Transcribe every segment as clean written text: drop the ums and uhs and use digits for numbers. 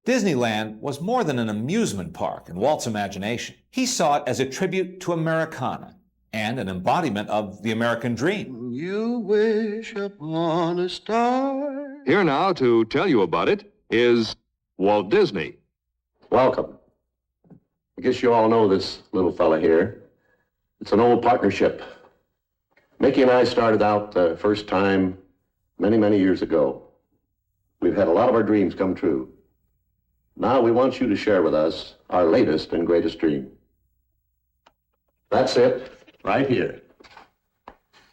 Disneyland was more than an amusement park in Walt's imagination. He saw it as a tribute to Americana and an embodiment of the American dream. You wish upon a star. Here now to tell you about it is Walt Disney. Welcome. I guess you all know this little fella here. It's an old partnership. Mickey and I started out the first time many, many years ago. We've had a lot of our dreams come true. Now we want you to share with us our latest and greatest dream. That's it, right here.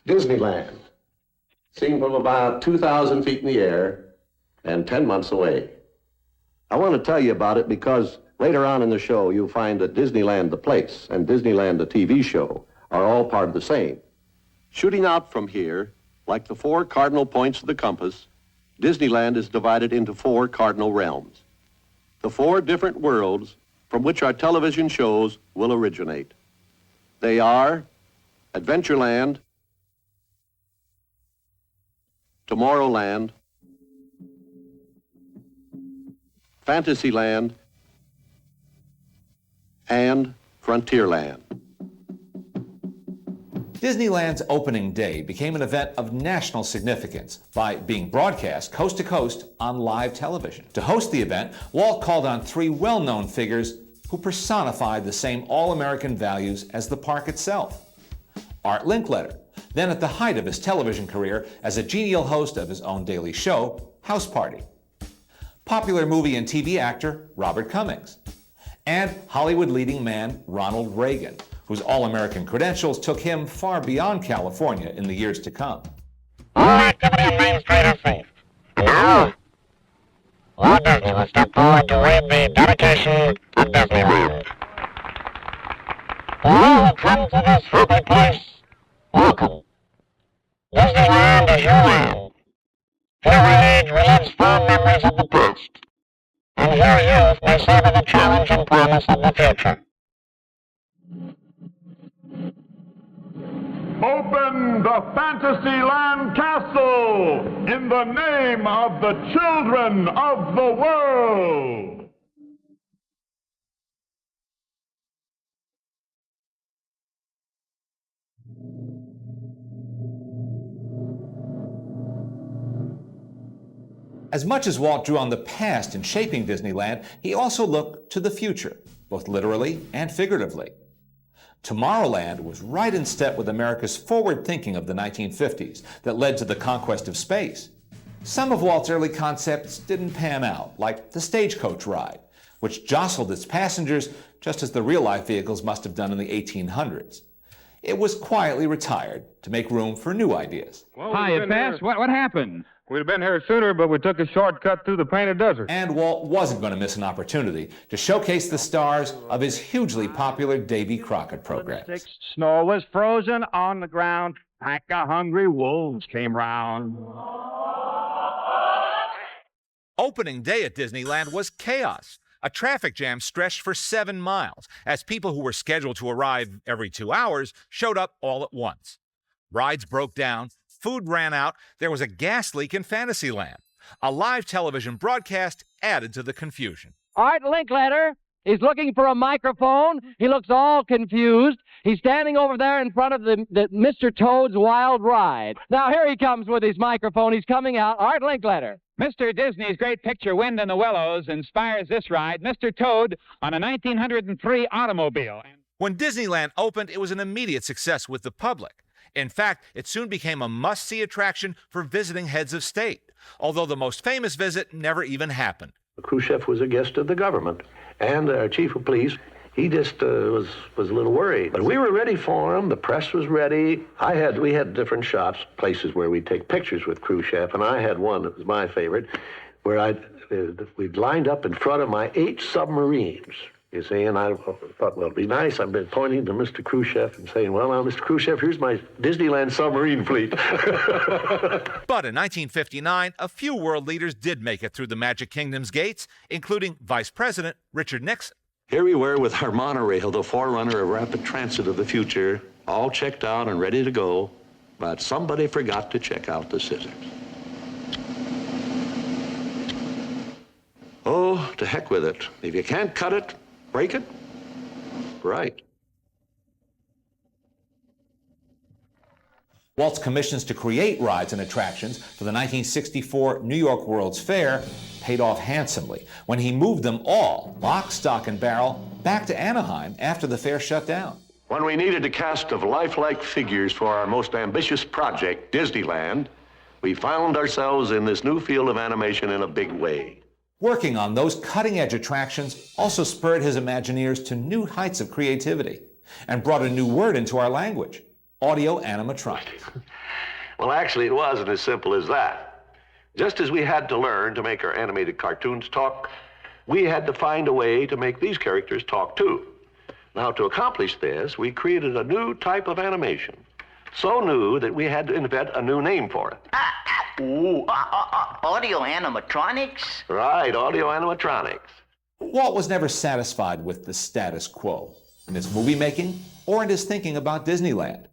Disneyland. Seen from about 2,000 feet in the air and 10 months away. I want to tell you about it because later on in the show you'll find that Disneyland the place and Disneyland the TV show are all part of the same. Shooting out from here, like the 4 cardinal points of the compass, Disneyland is divided into 4 cardinal realms. The 4 different worlds from which our television shows will originate. They are Adventureland, Tomorrowland, Fantasyland, and Frontierland. Disneyland's opening day became an event of national significance by being broadcast coast to coast on live television. To host the event, Walt called on 3 well-known figures who personified the same all-American values as the park itself. Art Linkletter, then at the height of his television career as a genial host of his own daily show, House Party. Popular movie and TV actor Robert Cummings. And Hollywood leading man Ronald Reagan, whose all-American credentials took him far beyond California in the years to come. All activity on Main Street is safe. Now, Walt Disney will step forward to read the dedication of Disneyland. To all who come to this happy place, welcome. Disneyland is your land. Here age relives fond memories of the past. And here youth may savor the challenge and promise of the future. Open the Fantasyland Castle in the name of the children of the world. As much as Walt drew on the past in shaping Disneyland, he also looked to the future, both literally and figuratively. Tomorrowland was right in step with America's forward thinking of the 1950s that led to the conquest of space. Some of Walt's early concepts didn't pan out, like the stagecoach ride, which jostled its passengers just as the real-life vehicles must have done in the 1800s. It was quietly retired to make room for new ideas. Well, hi, Fast. What happened? We'd have been here sooner, but we took a shortcut through the Painted Desert. And Walt wasn't going to miss an opportunity to showcase the stars of his hugely popular Davy Crockett program. Snow was frozen on the ground. Pack of hungry wolves came round. Opening day at Disneyland was chaos. A traffic jam stretched for 7 miles, as people who were scheduled to arrive every 2 hours showed up all at once. Rides broke down. Food ran out, there was a gas leak in Fantasyland. A live television broadcast added to the confusion. Art Linkletter is looking for a microphone. He looks all confused. He's standing over there in front of the Mr. Toad's Wild Ride. Now here he comes with his microphone. He's coming out. Art Linkletter. Mr. Disney's great picture, Wind in the Willows, inspires this ride, Mr. Toad, on a 1903 automobile. When Disneyland opened, it was an immediate success with the public. In fact, it soon became a must-see attraction for visiting heads of state, although the most famous visit never even happened. Khrushchev was a guest of the government, and our chief of police, he just was a little worried. But we were ready for him. The press was ready. We had different shots, places where we'd take pictures with Khrushchev, and I had one that was my favorite, where we'd lined up in front of my 8 submarines. You see, and I thought, well, it'd be nice. I've been pointing to Mr. Khrushchev and saying, well, now, Mr. Khrushchev, here's my Disneyland submarine fleet. But in 1959, a few world leaders did make it through the Magic Kingdom's gates, including Vice President Richard Nixon. Here we were with our monorail, the forerunner of rapid transit of the future, all checked out and ready to go, but somebody forgot to check out the scissors. Oh, to heck with it. If you can't cut it, break it. Right. Walt's commissions to create rides and attractions for the 1964 New York World's Fair paid off handsomely when he moved them all, lock, stock, and barrel, back to Anaheim after the fair shut down. When we needed a cast of lifelike figures for our most ambitious project, Disneyland, we found ourselves in this new field of animation in a big way. Working on those cutting-edge attractions also spurred his Imagineers to new heights of creativity and brought a new word into our language: audio animatronics. Well, actually, it wasn't as simple as that. Just as we had to learn to make our animated cartoons talk, we had to find a way to make these characters talk too. Now, to accomplish this, we created a new type of animation. So new that we had to invent a new name for it. Audio animatronics? Right, audio animatronics. Walt was never satisfied with the status quo in his movie making or in his thinking about Disneyland.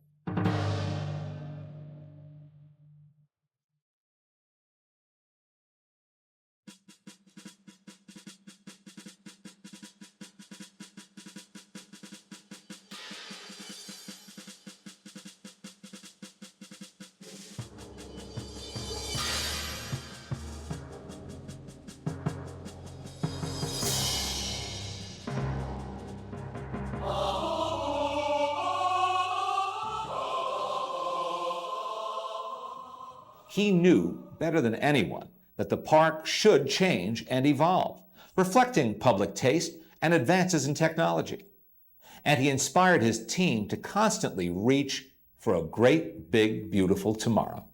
He knew better than anyone that the park should change and evolve, reflecting public taste and advances in technology. And he inspired his team to constantly reach for a great, big, beautiful tomorrow.